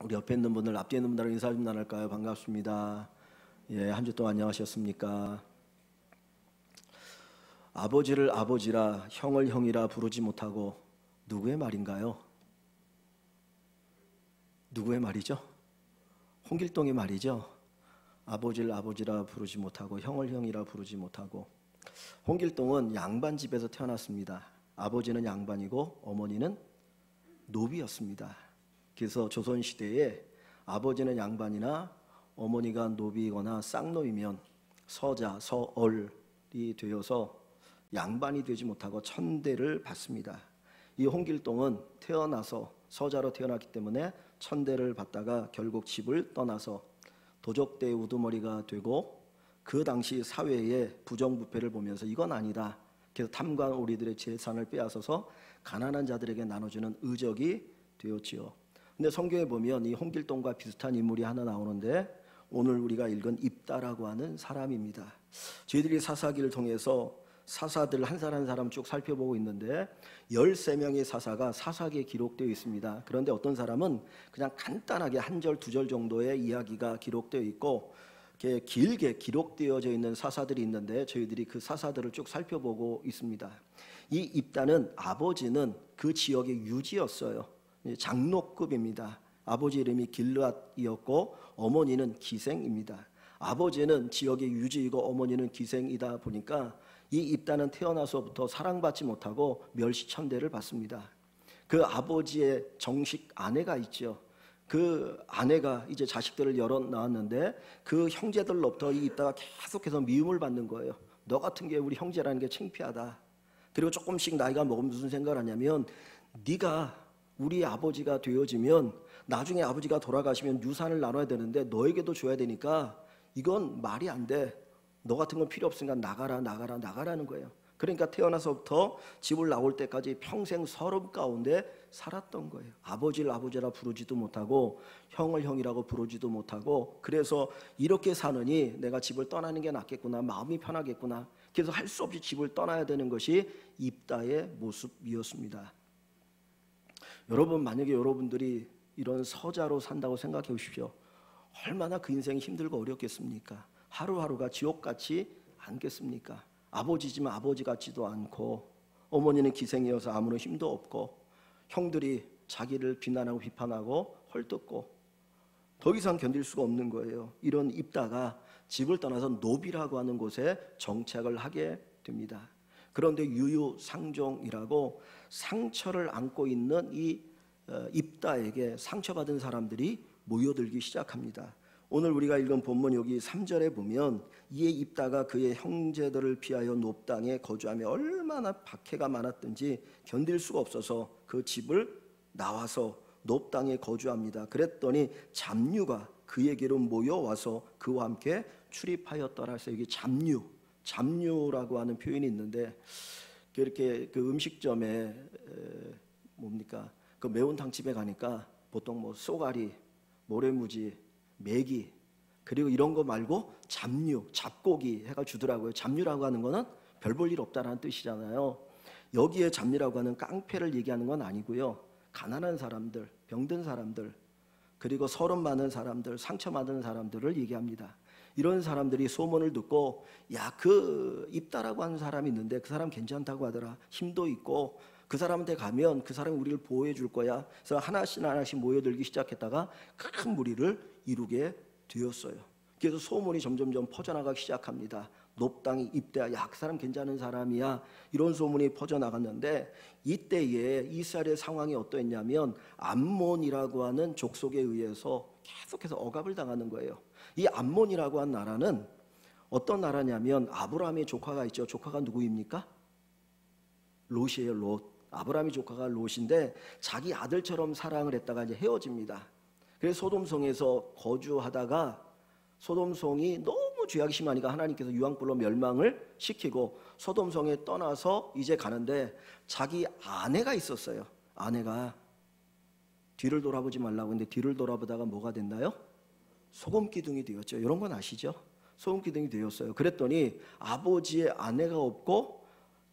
우리 옆에 있는 분들, 앞뒤에 있는 분들 인사 좀 나눌까요? 반갑습니다. 예, 한 주 동안 안녕하셨습니까? 아버지를 아버지라 형을 형이라 부르지 못하고 누구의 말인가요? 누구의 말이죠? 홍길동의 말이죠. 아버지를 아버지라 부르지 못하고 형을 형이라 부르지 못하고. 홍길동은 양반 집에서 태어났습니다. 아버지는 양반이고 어머니는 노비였습니다. 그래서 조선시대에 아버지는 양반이나 어머니가 노비거나 쌍노이면 서자, 서얼이 되어서 양반이 되지 못하고 천대를 받습니다. 이 홍길동은 태어나서 서자로 태어났기 때문에 천대를 받다가 결국 집을 떠나서 도적대 우두머리가 되고, 그 당시 사회의 부정부패를 보면서 이건 아니다. 그래서 탐관 우리들의 재산을 빼앗아서 가난한 자들에게 나눠주는 의적이 되었지요. 근데 성경에 보면 이 홍길동과 비슷한 인물이 하나 나오는데, 오늘 우리가 읽은 입다라고 하는 사람입니다. 저희들이 사사기를 통해서 사사들 한 사람 한 사람 쭉 살펴보고 있는데 13명의 사사가 사사기에 기록되어 있습니다. 그런데 어떤 사람은 그냥 간단하게 한 절, 두 절 정도의 이야기가 기록되어 있고, 이렇게 길게 기록되어져 있는 사사들이 있는데 저희들이 그 사사들을 쭉 살펴보고 있습니다. 이 입다는 아버지는 그 지역의 유지였어요. 장로급입니다. 아버지 이름이 길르앗이었고 어머니는 기생입니다. 아버지는 지역의 유지이고 어머니는 기생이다 보니까 이 입다는 태어나서부터 사랑받지 못하고 멸시천대를 받습니다. 그 아버지의 정식 아내가 있죠. 그 아내가 이제 자식들을 여러 낳았는데 그 형제들로부터 이 입다가 계속해서 미움을 받는 거예요. 너 같은 게 우리 형제라는 게 창피하다. 그리고 조금씩 나이가 먹으면 무슨 생각을 하냐면, 네가 우리 아버지가 되어지면 나중에 아버지가 돌아가시면 유산을 나눠야 되는데 너에게도 줘야 되니까 이건 말이 안 돼. 너 같은 건 필요 없으니까 나가라는 거예요. 그러니까 태어나서부터 집을 나올 때까지 평생 서름 가운데 살았던 거예요. 아버지를 아버지라 부르지도 못하고 형을 형이라고 부르지도 못하고, 그래서 이렇게 사느니 내가 집을 떠나는 게 낫겠구나, 마음이 편하겠구나. 그래서 할 수 없이 집을 떠나야 되는 것이 입다의 모습이었습니다. 여러분, 만약에 여러분들이 이런 서자로 산다고 생각해 보십시오. 얼마나 그 인생이 힘들고 어렵겠습니까? 하루하루가 지옥같이 않겠습니까? 아버지지만 아버지 같지도 않고, 어머니는 기생이어서 아무런 힘도 없고, 형들이 자기를 비난하고 비판하고 헐뜯고, 더 이상 견딜 수가 없는 거예요. 이런 입다가 집을 떠나서 노비라고 하는 곳에 정착을 하게 됩니다. 그런데 유유상종이라고 상처를 안고 있는 이 입다에게 상처받은 사람들이 모여들기 시작합니다. 오늘 우리가 읽은 본문 여기 3절에 보면, 이에 입다가 그의 형제들을 피하여 놋 땅에 거주하며 얼마나 박해가 많았든지 견딜 수가 없어서 그 집을 나와서 놋 땅에 거주합니다. 그랬더니 잡류가 그에게로 모여와서 그와 함께 출입하였더라 해서 여기 잡류라고 하는 표현이 있는데, 이렇게 그 음식점에 뭡니까, 그 매운탕집에 가니까 보통 뭐 쏘가리, 모래무지, 메기, 그리고 이런 거 말고 잡류, 잡고기 해가 주더라고요. 잡류라고 하는 거는 별 볼 일 없다라는 뜻이잖아요. 여기에 잡류라고 하는 깡패를 얘기하는 건 아니고요. 가난한 사람들, 병든 사람들, 그리고 서름 많은 사람들, 상처 많은 사람들을 얘기합니다. 이런 사람들이 소문을 듣고, 야, 그 입다라고 하는 사람이 있는데 그 사람 괜찮다고 하더라. 힘도 있고 그 사람한테 가면 그 사람이 우리를 보호해 줄 거야. 그래서 하나씩 모여들기 시작했다가 큰 무리를 이루게 되었어요. 그래서 소문이 점점점 퍼져나가기 시작합니다. 놋 땅이 입다야, 야, 그 사람 괜찮은 사람이야, 이런 소문이 퍼져나갔는데, 이때에 이스라엘의 상황이 어떠했냐면 암몬이라고 하는 족속에 의해서 계속해서 억압을 당하는 거예요. 이 암몬이라고 한 나라는 어떤 나라냐면, 아브라함의 조카가 있죠. 조카가 누구입니까? 롯이에요. 롯. 아브라함의 조카가 롯인데 자기 아들처럼 사랑을 했다가 이제 헤어집니다. 그래서 소돔성에서 거주하다가 소돔성이 너무 죄악이 심하니까 하나님께서 유황불로 멸망을 시키고 소돔성에 떠나서 이제 가는데, 자기 아내가 있었어요. 아내가 뒤를 돌아보지 말라고 했는데 뒤를 돌아보다가 뭐가 됐나요? 소금기둥이 되었죠. 이런 건 아시죠? 소금기둥이 되었어요. 그랬더니 아버지의 아내가 없고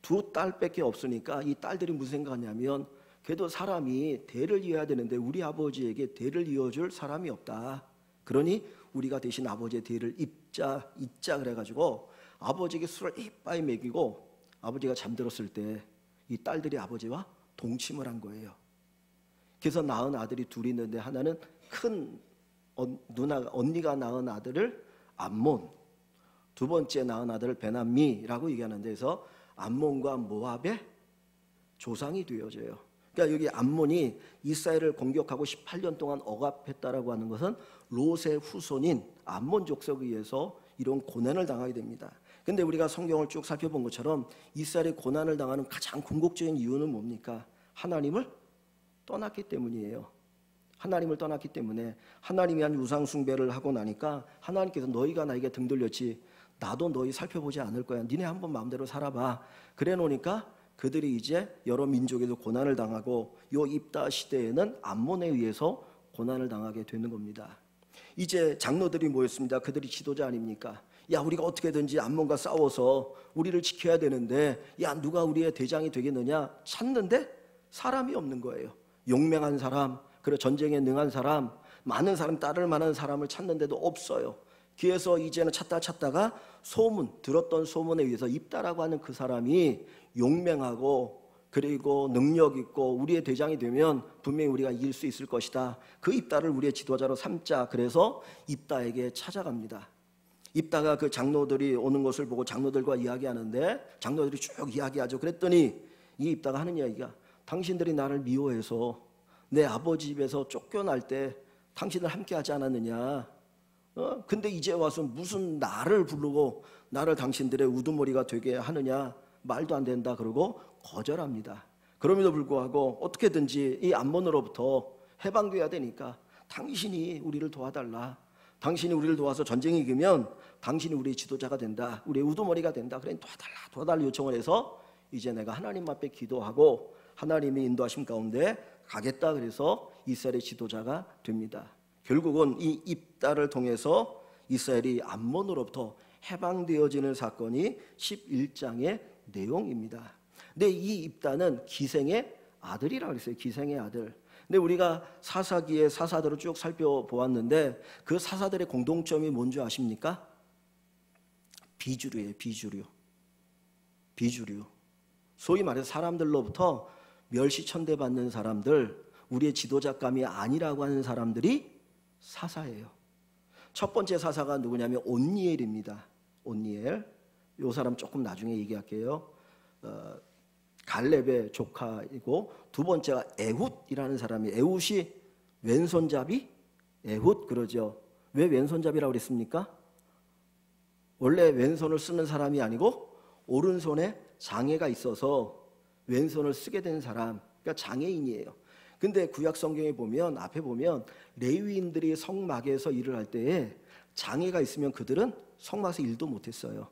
두 딸밖에 없으니까 이 딸들이 무슨 생각하냐면, 그래도 사람이 대를 이어야 되는데 우리 아버지에게 대를 이어줄 사람이 없다. 그러니 우리가 대신 아버지의 대를 잇자 그래가지고 아버지에게 술을 이빠이 먹이고 아버지가 잠들었을 때 이 딸들이 아버지와 동침을 한 거예요. 그래서 낳은 아들이 둘이 있는데 하나는 큰 언니가 낳은 아들을 암몬, 두 번째 낳은 아들을 베나미라고 얘기하는 데서 암몬과 모압의 조상이 되어져요. 그러니까 여기 암몬이 이스라엘을 공격하고 18년 동안 억압했다라고 하는 것은 롯의 후손인 암몬 족속에 의해서 이런 고난을 당하게 됩니다. 근데 우리가 성경을 쭉 살펴본 것처럼 이스라엘이 고난을 당하는 가장 궁극적인 이유는 뭡니까? 하나님을 떠났기 때문이에요. 하나님을 떠났기 때문에 하나님이 한 우상 숭배를 하고 나니까 하나님께서 너희가 나에게 등 돌렸지 나도 너희 살펴보지 않을 거야. 니네 한번 마음대로 살아봐. 그래 놓으니까 그들이 이제 여러 민족에서 고난을 당하고 요 입다 시대에는 암몬에 의해서 고난을 당하게 되는 겁니다. 이제 장로들이 모였습니다. 그들이 지도자 아닙니까? 야, 우리가 어떻게든지 암몬과 싸워서 우리를 지켜야 되는데 야, 누가 우리의 대장이 되겠느냐 찾는데 사람이 없는 거예요. 용맹한 사람, 그리고 전쟁에 능한 사람, 많은 사람 따를 만한 사람을 찾는데도 없어요. 그래서 이제는 찾다가 들었던 소문에 의해서 입다라고 하는 그 사람이 용맹하고 그리고 능력 있고 우리의 대장이 되면 분명히 우리가 이길 수 있을 것이다. 그 입다를 우리의 지도자로 삼자. 그래서 입다에게 찾아갑니다. 입다가 그 장로들이 오는 것을 보고 장로들과 이야기하는데 장로들이 쭉 이야기하죠. 그랬더니 이 입다가 하는 이야기가 당신들이 나를 미워해서 내 아버지 집에서 쫓겨날 때 당신들 함께 하지 않았느냐. 근데 이제 와서 무슨 나를 부르고 나를 당신들의 우두머리가 되게 하느냐. 말도 안 된다 그러고 거절합니다. 그럼에도 불구하고 어떻게든지 이 암몬으로부터 해방돼야 되니까 당신이 우리를 도와달라. 당신이 우리를 도와서 전쟁에 이기면 당신이 우리의 지도자가 된다. 우리의 우두머리가 된다. 그래 도와달라 요청을 해서 이제 내가 하나님 앞에 기도하고 하나님의 인도하심 가운데 가겠다. 그래서 이스라엘의 지도자가 됩니다. 결국은 이 입다를 통해서 이스라엘이 암몬으로부터 해방되어지는 사건이 11장의 내용입니다. 근데 이 입다는 기생의 아들이라고 했어요. 기생의 아들. 근데 우리가 사사기의 사사들을 쭉 살펴보았는데 그 사사들의 공동점이 뭔지 아십니까? 비주류예요. 비주류. 소위 말해서 사람들로부터 멸시천대받는 사람들, 우리의 지도자감이 아니라고 하는 사람들이 사사예요. 첫 번째 사사가 누구냐면 온니엘입니다. 온니엘. 이 사람 조금 나중에 얘기할게요. 갈렙의 조카이고 두 번째가 에훗이라는 사람이 에훗이 왼손잡이? 에훗 그러죠. 왜 왼손잡이라고 그랬습니까? 원래 왼손을 쓰는 사람이 아니고 오른손에 장애가 있어서 왼손을 쓰게 된 사람, 그러니까 장애인이에요. 근데 구약 성경에 보면 앞에 보면 레위인들이 성막에서 일을 할 때에 장애가 있으면 그들은 성막에서 일도 못했어요.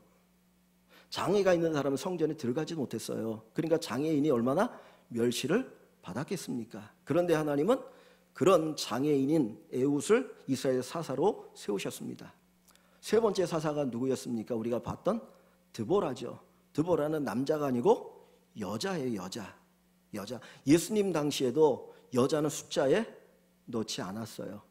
장애가 있는 사람은 성전에 들어가지 못했어요. 그러니까 장애인이 얼마나 멸시를 받았겠습니까? 그런데 하나님은 그런 장애인인 에훗을 이스라엘 사사로 세우셨습니다. 세 번째 사사가 누구였습니까? 우리가 봤던 드보라죠. 드보라는 남자가 아니고 여자예요. 여자. 예수님 당시에도 여자는 숫자에 넣지 않았어요.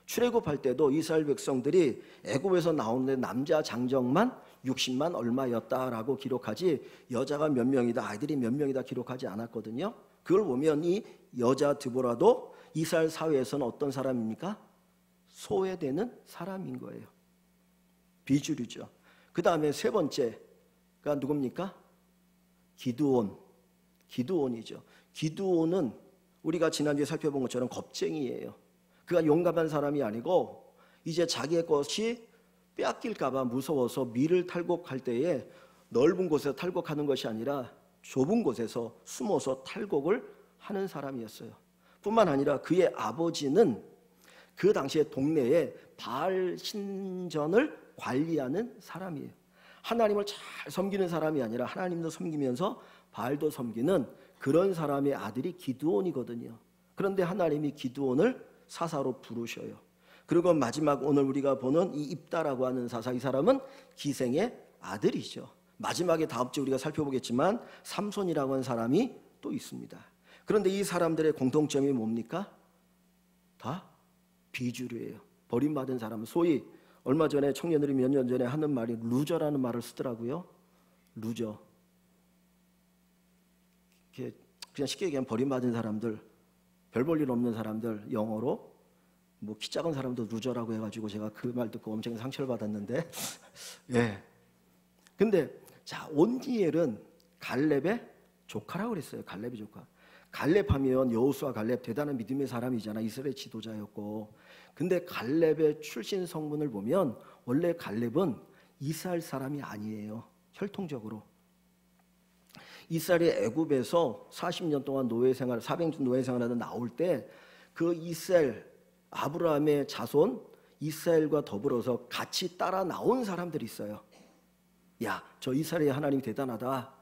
출애굽할 때도 이스라엘 백성들이 애굽에서 나오는데 남자 장정만 60만 얼마였다라고 기록하지 여자가 몇 명이다, 아이들이 몇 명이다 기록하지 않았거든요. 그걸 보면 이 여자 드보라도 이스라엘 사회에서는 어떤 사람입니까? 소외되는 사람인 거예요. 비주류죠. 그 다음에 세 번째가 누굽니까? 기드온이죠. 기드온은 우리가 지난주에 살펴본 것처럼 겁쟁이에요. 그가 용감한 사람이 아니고 이제 자기의 것이 빼앗길까 봐 무서워서 밀을 탈곡할 때에 넓은 곳에서 탈곡하는 것이 아니라 좁은 곳에서 숨어서 탈곡을 하는 사람이었어요. 뿐만 아니라 그의 아버지는 그 당시에 동네에 바알 신전을 관리하는 사람이에요. 하나님을 잘 섬기는 사람이 아니라 하나님도 섬기면서 바알도 섬기는 그런 사람의 아들이 기드온이거든요. 그런데 하나님이 기드온을 사사로 부르셔요. 그리고 마지막 오늘 우리가 보는 이 입다라고 하는 사사, 이 사람은 기생의 아들이죠. 마지막에 다음 주에 우리가 살펴보겠지만 삼손이라고 하는 사람이 또 있습니다. 그런데 이 사람들의 공통점이 뭡니까? 다 비주류예요. 버림받은 사람, 소위 얼마 전에 청년들이 몇 년 전에 하는 말이 루저라는 말을 쓰더라고요. 루저. 그냥 쉽게 얘기하면 버림받은 사람들, 별 볼 일 없는 사람들, 영어로 뭐 키 작은 사람도 루저라고 해가지고 제가 그 말 듣고 엄청 상처를 받았는데 예. 근데 자, 온니엘은 갈렙의 조카라고 그랬어요. 갈렙의 조카. 갈렙하면 여호수아 갈렙 대단한 믿음의 사람이잖아. 이스라엘 지도자였고. 근데 갈렙의 출신 성분을 보면 원래 갈렙은 이스라엘 사람이 아니에요. 혈통적으로. 이스라엘이 애굽에서 40년 동안 노예 생활, 400년 노예 생활하다 나올 때 그 이스라엘 아브라함의 자손 이스라엘과 더불어서 같이 따라 나온 사람들이 있어요. 야, 저 이스라엘의 하나님이 대단하다.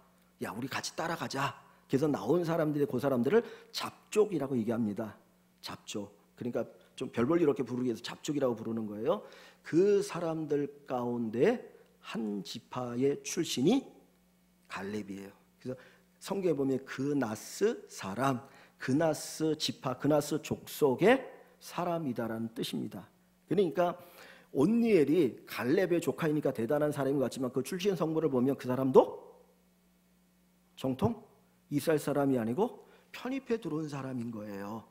야, 우리 같이 따라가자. 그래서 나온 사람들이 그 사람들을 잡족이라고 얘기합니다. 잡족. 그러니까 좀 별 볼 일 없게 부르기 위해서 잡족이라고 부르는 거예요. 그 사람들 가운데 한 지파의 출신이 갈렙이에요. 그래서 성경에 보면 그나스 사람, 그나스 지파, 그나스 족속의 사람이다라는 뜻입니다. 그러니까 온니엘이 갈렙의 조카이니까 대단한 사람인 것 같지만 그 출신 성분을 보면 그 사람도 정통 이스라엘 사람이 아니고 편입해 들어온 사람인 거예요.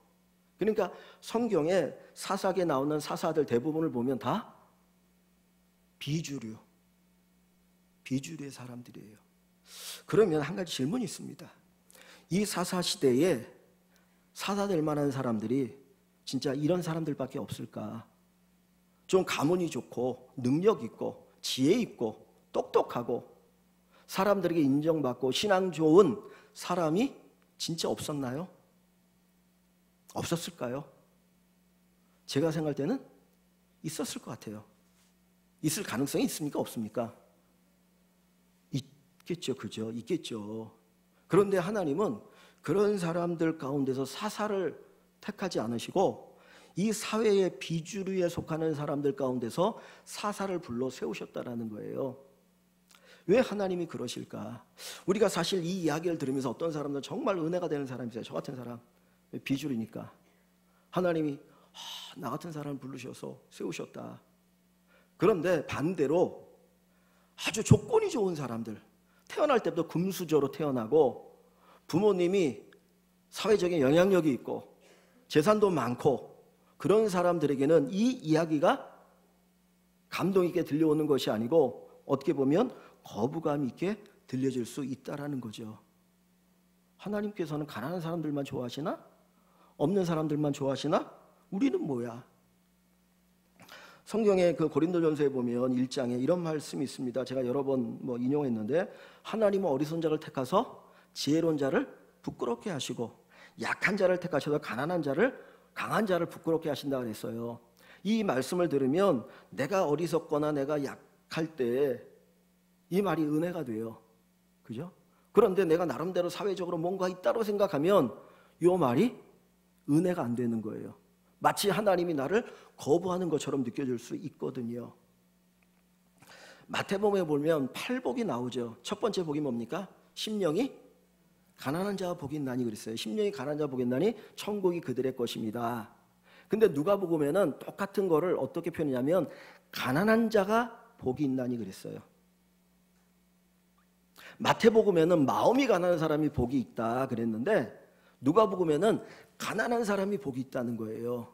그러니까 성경에 사사기에 나오는 사사들 대부분을 보면 다 비주류의 사람들이에요. 그러면 한 가지 질문이 있습니다. 이 사사 시대에 사사될 만한 사람들이 진짜 이런 사람들밖에 없을까? 좀 가문이 좋고 능력 있고 지혜 있고 똑똑하고 사람들에게 인정받고 신앙 좋은 사람이 진짜 없었나요? 없었을까요? 제가 생각할 때는 있었을 것 같아요. 있을 가능성이 있습니까? 없습니까? 있겠죠. 그죠? 있겠죠. 그런데 하나님은 그런 사람들 가운데서 사사를 택하지 않으시고 이 사회의 비주류에 속하는 사람들 가운데서 사사를 불러 세우셨다라는 거예요. 왜 하나님이 그러실까? 우리가 사실 이 이야기를 들으면서 어떤 사람들은 정말 은혜가 되는 사람이 있어요. 저 같은 사람. 비주류니까. 하나님이 나 같은 사람을 부르셔서 세우셨다. 그런데 반대로 아주 조건이 좋은 사람들, 태어날 때부터 금수저로 태어나고 부모님이 사회적인 영향력이 있고 재산도 많고 그런 사람들에게는 이 이야기가 감동 있게 들려오는 것이 아니고 어떻게 보면 거부감 있게 들려질 수 있다라는 거죠. 하나님께서는 가난한 사람들만 좋아하시나? 없는 사람들만 좋아하시나? 우리는 뭐야? 성경의 그 고린도전서에 보면 1장에 이런 말씀이 있습니다. 제가 여러 번 인용했는데 하나님은 어리석은 자를 택하서 지혜로운 자를 부끄럽게 하시고 약한 자를 택하셔서 가난한 자를 강한 자를 부끄럽게 하신다 그랬어요. 이 말씀을 들으면 내가 어리석거나 내가 약할 때 이 말이 은혜가 돼요. 그죠? 그런데 내가 나름대로 사회적으로 뭔가 있다고 생각하면 이 말이 은혜가 안 되는 거예요. 마치 하나님이 나를 거부하는 것처럼 느껴질 수 있거든요. 마태복음에 보면 8복이 나오죠. 첫 번째 복이 뭡니까? 심령이 가난한 자가 복이 있나니 그랬어요. 심령이 가난한 자가 복이 있나니 천국이 그들의 것입니다. 근데 누가복음에는 똑같은 거를 어떻게 표현하냐면 가난한 자가 복이 있나니 그랬어요. 마태복음에는 마음이 가난한 사람이 복이 있다 그랬는데 누가복음에는 가난한 사람이 복이 있다는 거예요.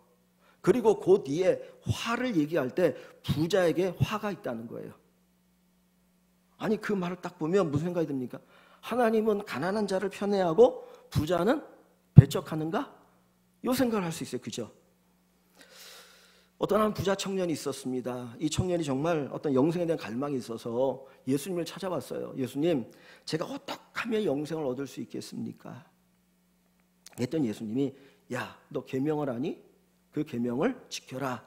그리고 그 뒤에 화를 얘기할 때 부자에게 화가 있다는 거예요. 아니 그 말을 딱 보면 무슨 생각이 듭니까? 하나님은 가난한 자를 편애하고 부자는 배척하는가? 이 생각을 할 수 있어요. 그죠? 어떤 한 부자 청년이 있었습니다. 이 청년이 정말 어떤 영생에 대한 갈망이 있어서 예수님을 찾아왔어요. 예수님, 제가 어떻게 하면 영생을 얻을 수 있겠습니까? 그랬더니 예수님이 야, 너 계명을 아니? 그 계명을 지켜라.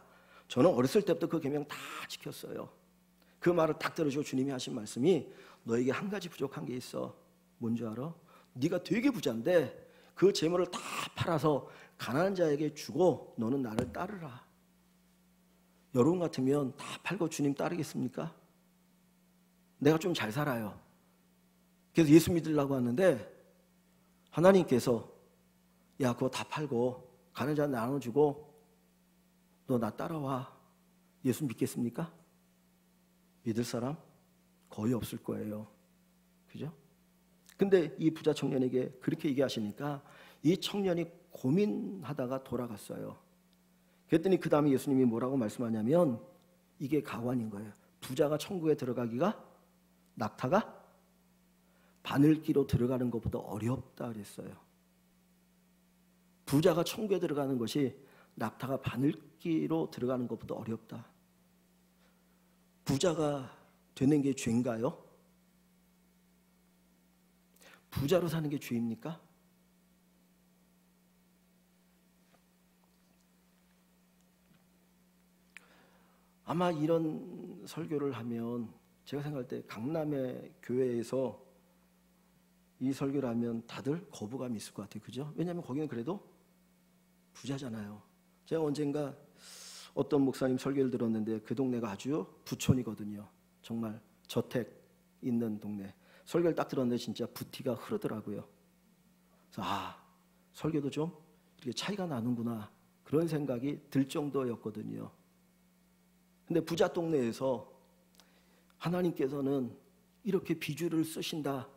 저는 어렸을 때부터 그 계명 다 지켰어요. 그 말을 딱 들으시고 주님이 하신 말씀이 너에게 한 가지 부족한 게 있어. 뭔지 알아? 네가 되게 부자인데 그 재물을 다 팔아서 가난한 자에게 주고 너는 나를 따르라. 여러분 같으면 다 팔고 주님 따르겠습니까? 내가 좀 잘 살아요. 그래서 예수 믿으려고 하는데 하나님께서 야, 그거 다 팔고 가는 자한테 나눠주고 너 나 따라와. 예수 믿겠습니까? 믿을 사람 거의 없을 거예요. 그죠? 근데 이 부자 청년에게 그렇게 얘기하시니까 이 청년이 고민하다가 돌아갔어요. 그랬더니 그 다음에 예수님이 뭐라고 말씀하냐면 이게 가관인 거예요. 부자가 천국에 들어가기가 낙타가 바늘기로 들어가는 것보다 어렵다 그랬어요. 부자가 천국에 들어가는 것이 낙타가 바늘기로 들어가는 것보다 어렵다. 부자가 되는 게 죄인가요? 부자로 사는 게 죄입니까? 아마 이런 설교를 하면 제가 생각할 때 강남의 교회에서 이 설교를 하면 다들 거부감이 있을 것 같아요. 그죠? 왜냐하면 거기는 그래도 부자잖아요. 제가 언젠가 어떤 목사님 설교를 들었는데 그 동네가 아주 부촌이거든요. 정말 저택 있는 동네. 설교를 딱 들었는데 진짜 부티가 흐르더라고요. 그래서 설교도 좀 이렇게 차이가 나는구나 그런 생각이 들 정도였거든요. 근데 부자 동네에서 하나님께서는 이렇게 비주를 쓰신다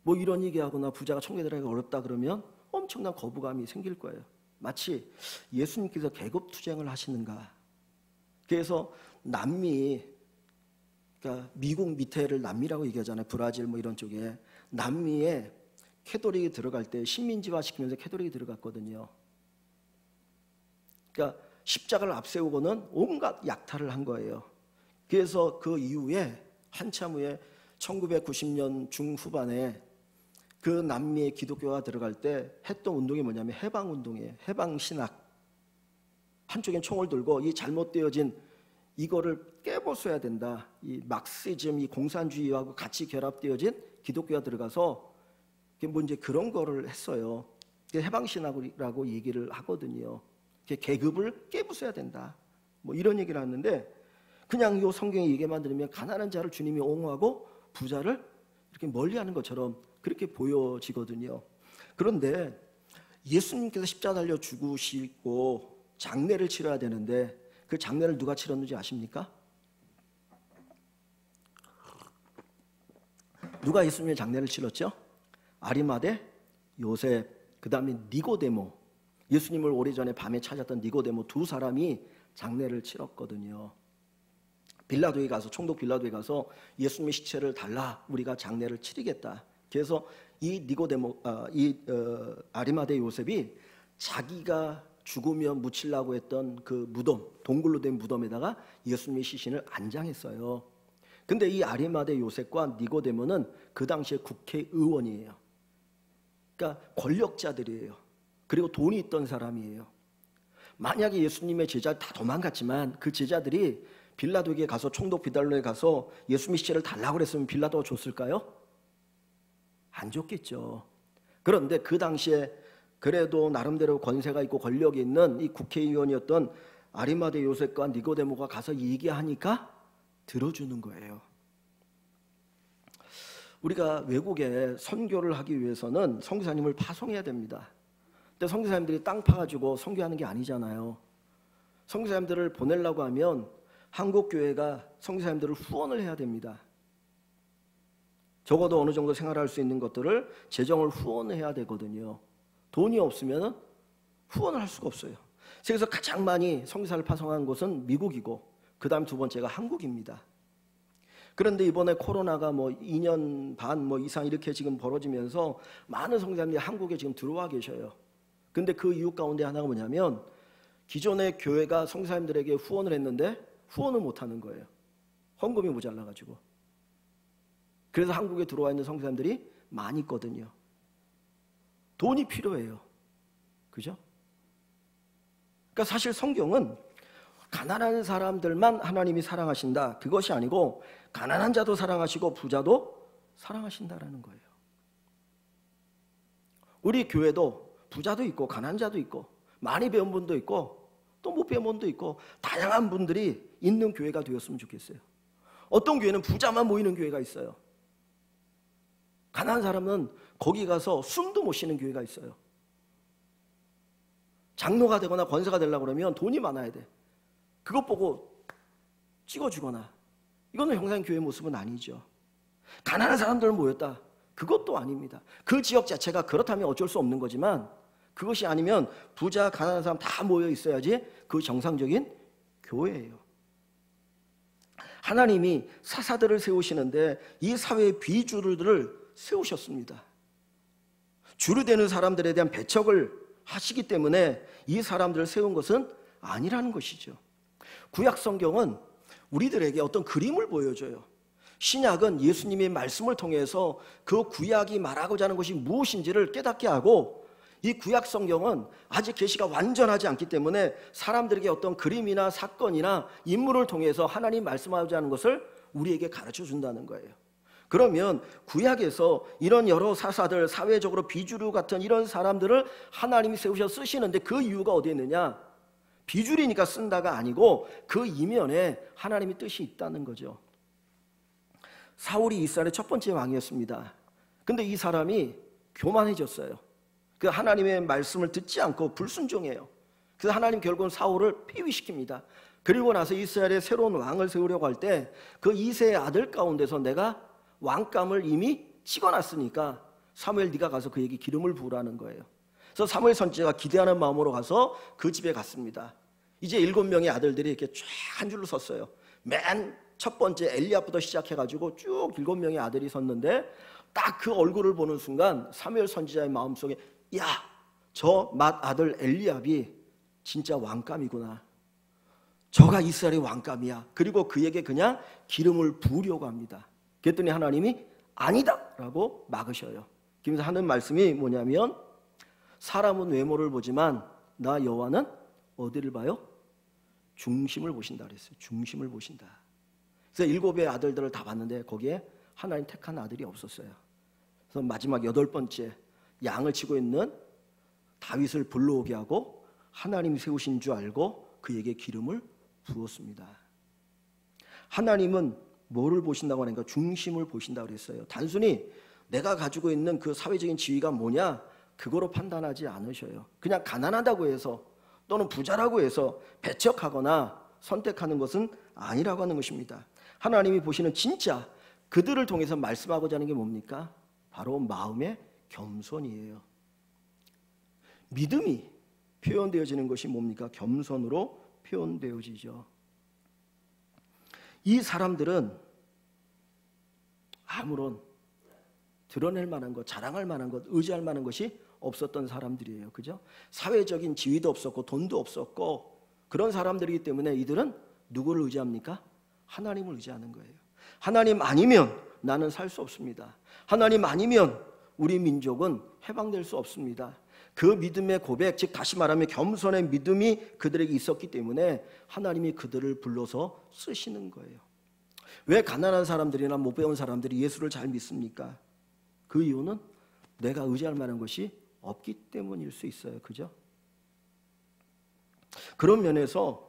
뭐 이런 얘기하거나 부자가 천국에 들어가기 어렵다 그러면 엄청난 거부감이 생길 거예요. 마치 예수님께서 계급투쟁을 하시는가. 그래서 남미, 그러니까 미국 밑에를 남미라고 얘기하잖아요. 브라질 뭐 이런 쪽에. 남미에 캐톨릭이 들어갈 때 식민지화 시키면서 캐톨릭이 들어갔거든요. 그러니까 십자가를 앞세우고는 온갖 약탈을 한 거예요. 그래서 그 이후에 한참 후에 1990년 중후반에 그 남미의 기독교가 들어갈 때 했던 운동이 뭐냐면 해방운동이에요. 해방신학. 한쪽엔 총을 들고 이 잘못되어진 이거를 깨부숴야 된다. 이 막시즘, 이 공산주의하고 같이 결합되어진 기독교가 들어가서 뭐 이제 그런 거를 했어요. 해방신학이라고 얘기를 하거든요. 계급을 깨부숴야 된다. 뭐 이런 얘기를 하는데 그냥 이 성경의 얘기만 들으면 가난한 자를 주님이 옹호하고 부자를 이렇게 멀리하는 것처럼 그렇게 보여지거든요. 그런데 예수님께서 십자가 달려 죽으시고 장례를 치러야 되는데 그 장례를 누가 치렀는지 아십니까? 누가 예수님의 장례를 치렀죠? 아리마대, 요셉, 그 다음에 니고데모. 예수님을 오래전에 밤에 찾았던 니고데모 두 사람이 장례를 치렀거든요. 빌라도에 가서 총독 빌라도에 가서 예수님의 시체를 달라 우리가 장례를 치르겠다. 그래서 이 니고데모 아리마대 요셉이 자기가 죽으면 묻히려고 했던 그 무덤 동굴로 된 무덤에다가 예수님의 시신을 안장했어요. 근데 이 아리마대 요셉과 니고데모는 그 당시에 국회의원이에요. 그러니까 권력자들이에요. 그리고 돈이 있던 사람이에요. 만약에 예수님의 제자들 다 도망갔지만 그 제자들이 빌라도에게 가서 총독 빌라도에 가서 예수님의 시체를 달라고 그랬으면 빌라도가 줬을까요? 안 줬겠죠. 그런데 그 당시에 그래도 나름대로 권세가 있고 권력이 있는 이 국회의원이었던 아리마대 요셉과 니고데모가 가서 얘기하니까 들어주는 거예요. 우리가 외국에 선교를 하기 위해서는 선교사님을 파송해야 됩니다. 근데 선교사님들이 땅 파가지고 선교하는 게 아니잖아요. 선교사님들을 보내려고 하면 한국 교회가 선교사님들을 후원을 해야 됩니다. 적어도 어느 정도 생활할 수 있는 것들을 재정을 후원해야 되거든요. 돈이 없으면 후원을 할 수가 없어요. 그래서 가장 많이 선교사를 파송한 곳은 미국이고 그 다음 두 번째가 한국입니다. 그런데 이번에 코로나가 뭐 2년 반 뭐 이상 이렇게 지금 벌어지면서 많은 선교사님들이 한국에 지금 들어와 계셔요. 근데 그 이유 가운데 하나가 뭐냐면 기존의 교회가 선교사님들에게 후원을 했는데 후원을 못하는 거예요. 헌금이 모자라가지고. 그래서 한국에 들어와 있는 선교사님들이 많이 있거든요. 돈이 필요해요. 그죠? 그러니까 사실 성경은 가난한 사람들만 하나님이 사랑하신다. 그것이 아니고 가난한 자도 사랑하시고 부자도 사랑하신다라는 거예요. 우리 교회도 부자도 있고 가난한 자도 있고 많이 배운 분도 있고 또 못 배운 분도 있고 다양한 분들이 있는 교회가 되었으면 좋겠어요. 어떤 교회는 부자만 모이는 교회가 있어요. 가난한 사람은 거기 가서 숨도 못 쉬는 교회가 있어요. 장로가 되거나 권사가 되려고 그러면 돈이 많아야 돼. 그것 보고 찍어주거나. 이거는 형상교회의 모습은 아니죠. 가난한 사람들 모였다. 그것도 아닙니다. 그 지역 자체가 그렇다면 어쩔 수 없는 거지만 그것이 아니면 부자, 가난한 사람 다 모여 있어야지 그 정상적인 교회예요. 하나님이 사사들을 세우시는데 이 사회의 비주류들을 세우셨습니다. 주류 되는 사람들에 대한 배척을 하시기 때문에 이 사람들을 세운 것은 아니라는 것이죠. 구약 성경은 우리들에게 어떤 그림을 보여줘요. 신약은 예수님의 말씀을 통해서 그 구약이 말하고자 하는 것이 무엇인지를 깨닫게 하고, 이 구약 성경은 아직 계시가 완전하지 않기 때문에 사람들에게 어떤 그림이나 사건이나 인물을 통해서 하나님 말씀하고자 하는 것을 우리에게 가르쳐 준다는 거예요. 그러면 구약에서 이런 여러 사사들, 사회적으로 비주류 같은 이런 사람들을 하나님이 세우셔서 쓰시는데 그 이유가 어디에 있느냐? 비주류니까 쓴다가 아니고 그 이면에 하나님의 뜻이 있다는 거죠. 사울이 이스라엘의 첫 번째 왕이었습니다. 근데 이 사람이 교만해졌어요. 그 하나님의 말씀을 듣지 않고 불순종해요. 그래서 하나님 결국은 사울을 폐위시킵니다. 그리고 나서 이스라엘의 새로운 왕을 세우려고 할 때 그 이새의 아들 가운데서 내가 왕감을 이미 찍어놨으니까 사무엘 네가 가서 그에게 기름을 부으라는 거예요. 그래서 사무엘 선지자가 기대하는 마음으로 가서 그 집에 갔습니다. 이제 7명의 아들들이 이렇게 쫙 한 줄로 섰어요. 맨 첫 번째 엘리압부터 시작해가지고 쭉 7명의 아들이 섰는데 딱 그 얼굴을 보는 순간 사무엘 선지자의 마음속에 야, 저 맏아들 엘리압이 진짜 왕감이구나. 저가 이스라엘의 왕감이야. 그리고 그에게 그냥 기름을 부으려고 합니다. 그랬더니 하나님이 아니다 라고 막으셔요. 그래서 하는 말씀이 뭐냐면 사람은 외모를 보지만 나 여호와는 어디를 봐요? 중심을 보신다 그랬어요. 중심을 보신다. 그래서 7의 아들들을 다 봤는데 거기에 하나님 택한 아들이 없었어요. 그래서 마지막 8번째 양을 치고 있는 다윗을 불러오게 하고 하나님이 세우신 줄 알고 그에게 기름을 부었습니다. 하나님은 뭐를 보신다고 하니까 중심을 보신다고 그랬어요. 단순히 내가 가지고 있는 그 사회적인 지위가 뭐냐 그거로 판단하지 않으셔요. 그냥 가난하다고 해서 또는 부자라고 해서 배척하거나 선택하는 것은 아니라고 하는 것입니다. 하나님이 보시는 진짜 그들을 통해서 말씀하고자 하는 게 뭡니까? 바로 마음의 겸손이에요. 믿음이 표현되어지는 것이 뭡니까? 겸손으로 표현되어지죠. 이 사람들은 아무런 드러낼 만한 것, 자랑할 만한 것, 의지할 만한 것이 없었던 사람들이에요. 그죠? 사회적인 지위도 없었고 돈도 없었고 그런 사람들이기 때문에 이들은 누구를 의지합니까? 하나님을 의지하는 거예요. 하나님 아니면 나는 살 수 없습니다. 하나님 아니면 우리 민족은 해방될 수 없습니다. 그 믿음의 고백, 즉 다시 말하면 겸손의 믿음이 그들에게 있었기 때문에 하나님이 그들을 불러서 쓰시는 거예요. 왜 가난한 사람들이나 못 배운 사람들이 예수를 잘 믿습니까? 그 이유는 내가 의지할 만한 것이 없기 때문일 수 있어요. 그죠? 그런 면에서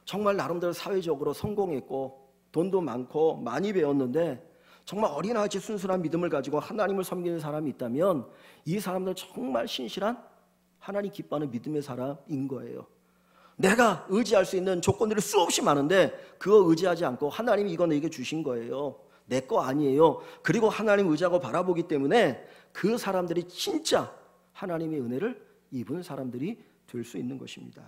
정말 나름대로 사회적으로 성공했고 돈도 많고 많이 배웠는데 정말 어린아이같이 순수한 믿음을 가지고 하나님을 섬기는 사람이 있다면 이 사람들은 정말 신실한 하나님 기뻐하는 믿음의 사람인 거예요. 내가 의지할 수 있는 조건들이 수없이 많은데 그거 의지하지 않고 하나님이 이거 내게 주신 거예요. 내 거 아니에요. 그리고 하나님 의지하고 바라보기 때문에 그 사람들이 진짜 하나님의 은혜를 입은 사람들이 될 수 있는 것입니다.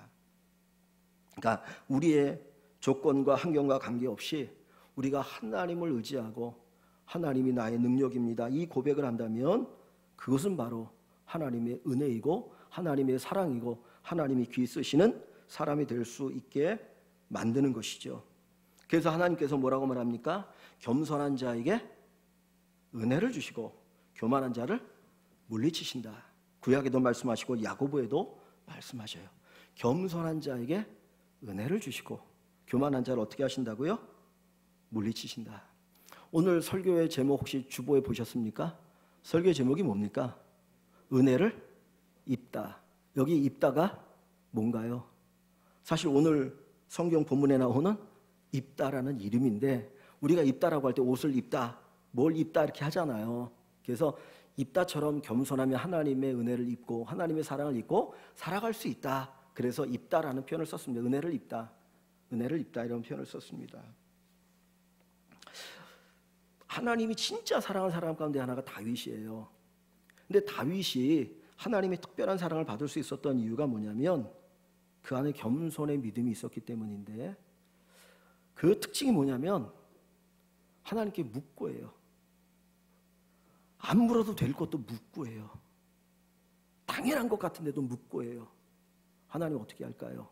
그러니까 우리의 조건과 환경과 관계없이 우리가 하나님을 의지하고 하나님이 나의 능력입니다. 이 고백을 한다면 그것은 바로 하나님의 은혜이고 하나님의 사랑이고 하나님이 귀 쓰시는 사람이 될 수 있게 만드는 것이죠. 그래서 하나님께서 뭐라고 말합니까? 겸손한 자에게 은혜를 주시고 교만한 자를 물리치신다. 구약에도 말씀하시고 야고보에도 말씀하셔요. 겸손한 자에게 은혜를 주시고 교만한 자를 어떻게 하신다고요? 물리치신다. 오늘 설교의 제목 혹시 주보에 보셨습니까? 설교의 제목이 뭡니까? 은혜를 입다. 여기 입다가 뭔가요? 사실 오늘 성경 본문에 나오는 입다라는 이름인데 우리가 입다라고 할 때 옷을 입다, 뭘 입다 이렇게 하잖아요. 그래서 입다처럼 겸손하면 하나님의 은혜를 입고 하나님의 사랑을 입고 살아갈 수 있다. 그래서 입다라는 표현을 썼습니다. 은혜를 입다. 은혜를 입다 이런 표현을 썼습니다. 하나님이 진짜 사랑하는 사람 가운데 하나가 다윗이에요. 근데 다윗이 하나님의 특별한 사랑을 받을 수 있었던 이유가 뭐냐면 그 안에 겸손의 믿음이 있었기 때문인데 그 특징이 뭐냐면 하나님께 묻고해요. 안 물어도 될 것도 묻고해요. 당연한 것 같은데도 묻고해요. 하나님 어떻게 할까요?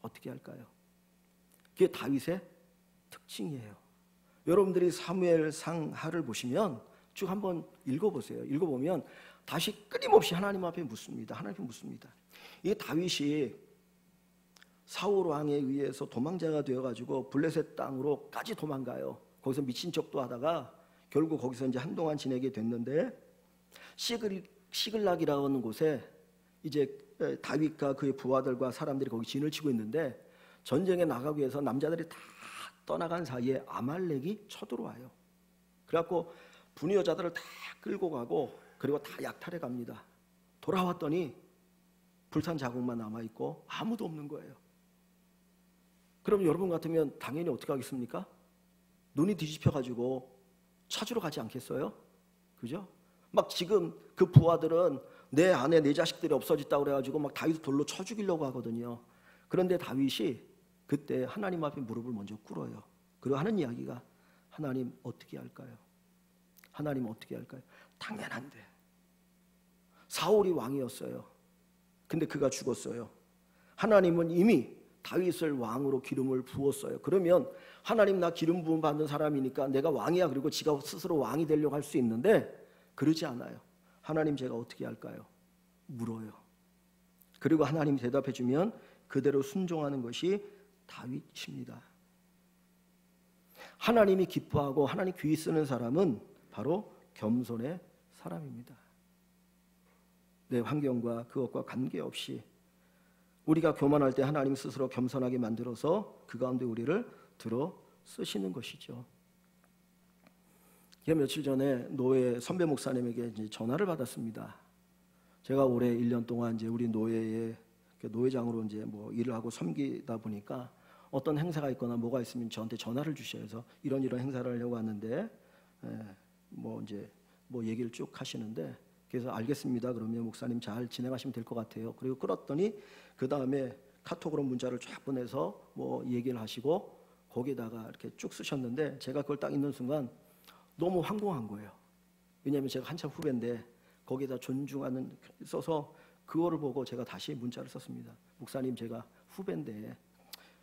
어떻게 할까요? 그게 다윗의 특징이에요. 여러분들이 사무엘상하를 보시면 쭉 한번 읽어보세요. 읽어보면 다시 끊임없이 하나님 앞에 묻습니다. 하나님 앞에 묻습니다. 이 다윗이 사울 왕에 의해서 도망자가 되어가지고 블레셋 땅으로까지 도망가요. 거기서 미친 척도 하다가 결국 거기서 이제 한동안 지내게 됐는데 시글락이라고 하는 곳에 이제 다윗과 그의 부하들과 사람들이 거기 진을 치고 있는데 전쟁에 나가기 위해서 남자들이 다 떠나간 사이에 아말렉이 쳐들어와요. 그래갖고 부녀 여자들을 다 끌고 가고 그리고 다 약탈해 갑니다. 돌아왔더니 불산 자국만 남아있고 아무도 없는 거예요. 그럼 여러분 같으면 당연히 어떻게 하겠습니까? 눈이 뒤집혀가지고 찾으러 가지 않겠어요? 그죠? 막 지금 그 부하들은 내 아내 내 자식들이 없어졌다고 그래가지고 막 다윗을 돌로 쳐 죽이려고 하거든요. 그런데 다윗이 그때 하나님 앞에 무릎을 먼저 꿇어요. 그리고 하는 이야기가 하나님 어떻게 할까요? 하나님 어떻게 할까요? 당연한데 사울이 왕이었어요. 근데 그가 죽었어요. 하나님은 이미 다윗을 왕으로 기름을 부었어요. 그러면 하나님 나 기름 부음 받는 사람이니까 내가 왕이야. 그리고 지가 스스로 왕이 되려고 할 수 있는데 그러지 않아요. 하나님 제가 어떻게 할까요? 물어요. 그리고 하나님 대답해 주면 그대로 순종하는 것이 다윗입니다. 하나님이 기뻐하고 하나님 귀히 쓰는 사람은 바로 겸손의 사람입니다. 내 환경과 그것과 관계없이 우리가 교만할 때 하나님 스스로 겸손하게 만들어서 그 가운데 우리를 들어 쓰시는 것이죠. 제가 며칠 전에 노예 선배 목사님에게 이제 전화를 받았습니다. 제가 올해 1년 동안 이제 우리 노예의 노회장으로 이제 뭐 일을 하고 섬기다 보니까 어떤 행사가 있거나 뭐가 있으면 저한테 전화를 주셔요. 그래서 이런 행사를 하려고 하는데 뭐 이제 뭐 얘기를 쭉 하시는데 그래서 알겠습니다. 그러면 목사님 잘 진행하시면 될 것 같아요. 그리고 끌었더니 그 다음에 카톡으로 문자를 쫙 보내서 뭐 얘기를 하시고 거기다가 이렇게 쭉 쓰셨는데 제가 그걸 딱 읽는 순간 너무 황공한 거예요. 왜냐하면 제가 한참 후배인데 거기다 존중하는 써서 그거를 보고 제가 다시 문자를 썼습니다. 목사님 제가 후배인데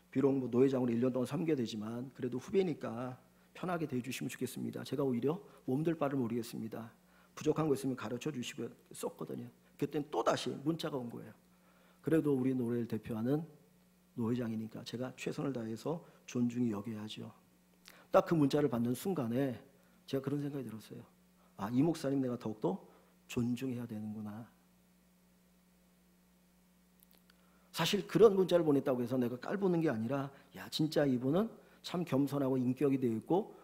비록 뭐 노회장으로 1년 동안 섬겨야 되지만 그래도 후배니까 편하게 대해주시면 좋겠습니다. 제가 오히려 몸둘 바를 모르겠습니다. 부족한 거 있으면 가르쳐 주시고 썼거든요. 그때는 또다시 문자가 온 거예요. 그래도 우리 노래를 대표하는 노회장이니까 제가 최선을 다해서 존중히 여겨야죠. 딱 그 문자를 받는 순간에 제가 그런 생각이 들었어요. 아, 이 목사님 내가 더욱더 존중해야 되는구나. 사실 그런 문자를 보냈다고 해서 내가 깔보는 게 아니라 야 진짜 이분은 참 겸손하고 인격이 되어 있고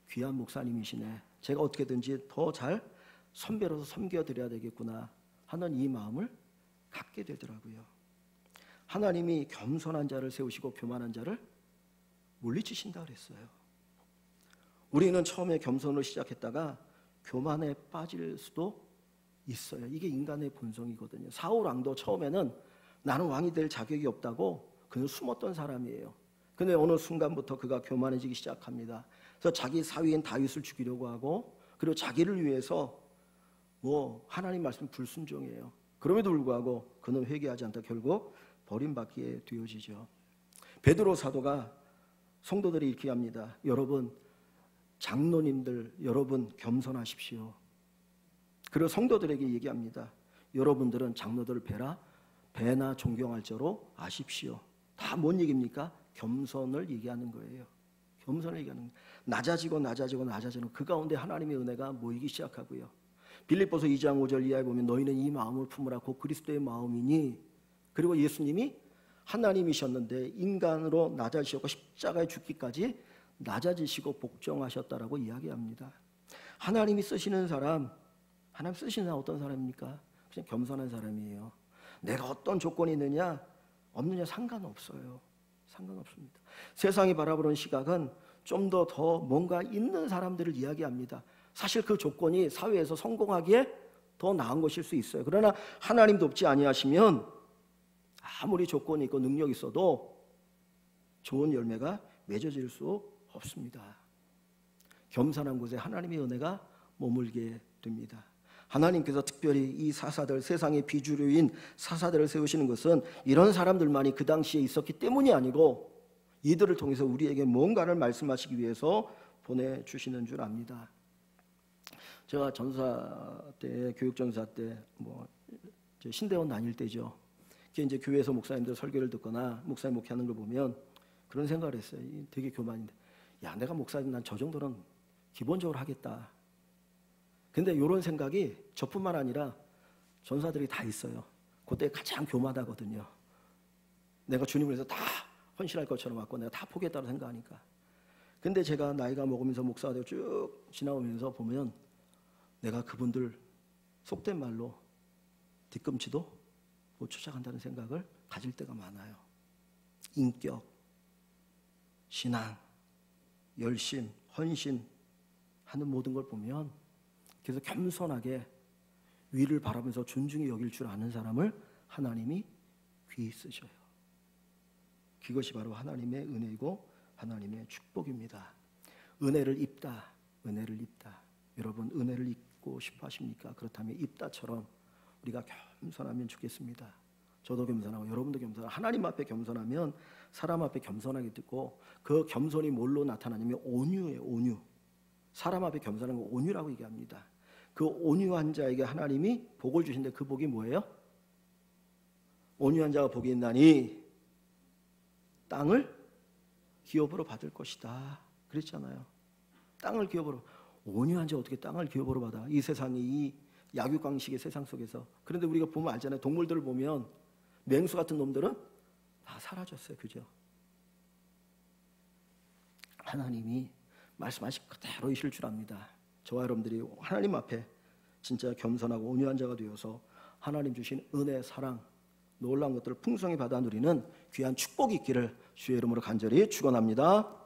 귀한 목사님이시네. 제가 어떻게든지 더 잘 선배로서 섬겨드려야 되겠구나 하는 이 마음을 갖게 되더라고요. 하나님이 겸손한 자를 세우시고 교만한 자를 물리치신다 그랬어요. 우리는 처음에 겸손으로 시작했다가 교만에 빠질 수도 있어요. 이게 인간의 본성이거든요. 사울 왕도 처음에는 나는 왕이 될 자격이 없다고 그는 숨었던 사람이에요. 근데 어느 순간부터 그가 교만해지기 시작합니다. 그래서 자기 사위인 다윗을 죽이려고 하고 그리고 자기를 위해서 뭐 하나님 말씀 불순종이에요. 그럼에도 불구하고 그는 회개하지 않다 결국 버림받게 되어지죠. 베드로 사도가 성도들이 이렇게 합니다. 여러분 장로님들 여러분 겸손하십시오. 그리고 성도들에게 얘기합니다. 여러분들은 장로들을 배나 존경할 자로 아십시오. 다 뭔 얘기입니까? 겸손을 얘기하는 거예요. 겸손을 얘기하는 거예요. 낮아지는 그 가운데 하나님의 은혜가 모이기 시작하고요. 빌립보서 2장 5절 이하에 보면 너희는 이 마음을 품으라 곧 그리스도의 마음이니 그리고 예수님이 하나님이셨는데 인간으로 낮아지셨고 십자가에 죽기까지 낮아지시고 복종하셨다라고 이야기합니다. 하나님이 쓰시는 사람 하나님 쓰시는 사람 어떤 사람입니까? 그냥 겸손한 사람이에요. 내가 어떤 조건이 있느냐 없느냐 상관없어요. 상관없습니다. 세상이 바라보는 시각은 좀 더 뭔가 있는 사람들을 이야기합니다. 사실 그 조건이 사회에서 성공하기에 더 나은 것일 수 있어요. 그러나 하나님 돕지 아니하시면 아무리 조건이 있고 능력이 있어도 좋은 열매가 맺어질 수 없습니다. 겸손한 곳에 하나님의 은혜가 머물게 됩니다. 하나님께서 특별히 이 사사들, 세상의 비주류인 사사들을 세우시는 것은 이런 사람들만이 그 당시에 있었기 때문이 아니고 이들을 통해서 우리에게 뭔가를 말씀하시기 위해서 보내주시는 줄 압니다. 제가 전사 때, 교육전사 때, 신대원 다닐 때죠. 이제 교회에서 목사님들 설교를 듣거나 목사님 목회하는 걸 보면 그런 생각을 했어요. 되게 교만인데, 야, 내가 목사님 난 저 정도는 기본적으로 하겠다. 근데 이런 생각이 저뿐만 아니라 전사들이 다 있어요. 그때 가장 교만하거든요. 내가 주님을 위해서 다 헌신할 것처럼 왔고 내가 다 포기했다고 생각하니까. 근데 제가 나이가 먹으면서 목사가 되고 쭉 지나오면서 보면 내가 그분들 속된 말로 뒤꿈치도 못 쫓아간다는 생각을 가질 때가 많아요. 인격, 신앙, 열심, 헌신 하는 모든 걸 보면 그래서 겸손하게 위를 바라보면서 존중히 여길 줄 아는 사람을 하나님이 귀히 쓰셔요. 그것이 바로 하나님의 은혜이고 하나님의 축복입니다. 은혜를 입다, 은혜를 입다. 여러분 은혜를 입고 싶어 하십니까? 그렇다면 입다처럼 우리가 겸손하면 좋겠습니다. 저도 겸손하고 여러분도 겸손하고 하나님 앞에 겸손하면 사람 앞에 겸손하게 되고 그 겸손이 뭘로 나타나냐면 온유예요. 온유. 사람 앞에 겸손한 거 온유라고 얘기합니다. 그 온유한 자에게 하나님이 복을 주신데 그 복이 뭐예요? 온유한 자가 복이 있나니 땅을 기업으로 받을 것이다. 그랬잖아요. 땅을 기업으로. 온유한 자 어떻게 땅을 기업으로 받아? 이 세상이 이 약육강식의 세상 속에서. 그런데 우리가 보면 알잖아요. 동물들을 보면 맹수 같은 놈들은 다 사라졌어요. 그죠? 하나님이 말씀하신 그대로이실 줄 압니다. 저와 여러분들이 하나님 앞에 진짜 겸손하고 온유한 자가 되어서 하나님 주신 은혜, 사랑, 놀라운 것들을 풍성히 받아 누리는 귀한 축복이 있기를 주의 이름으로 간절히 축원합니다.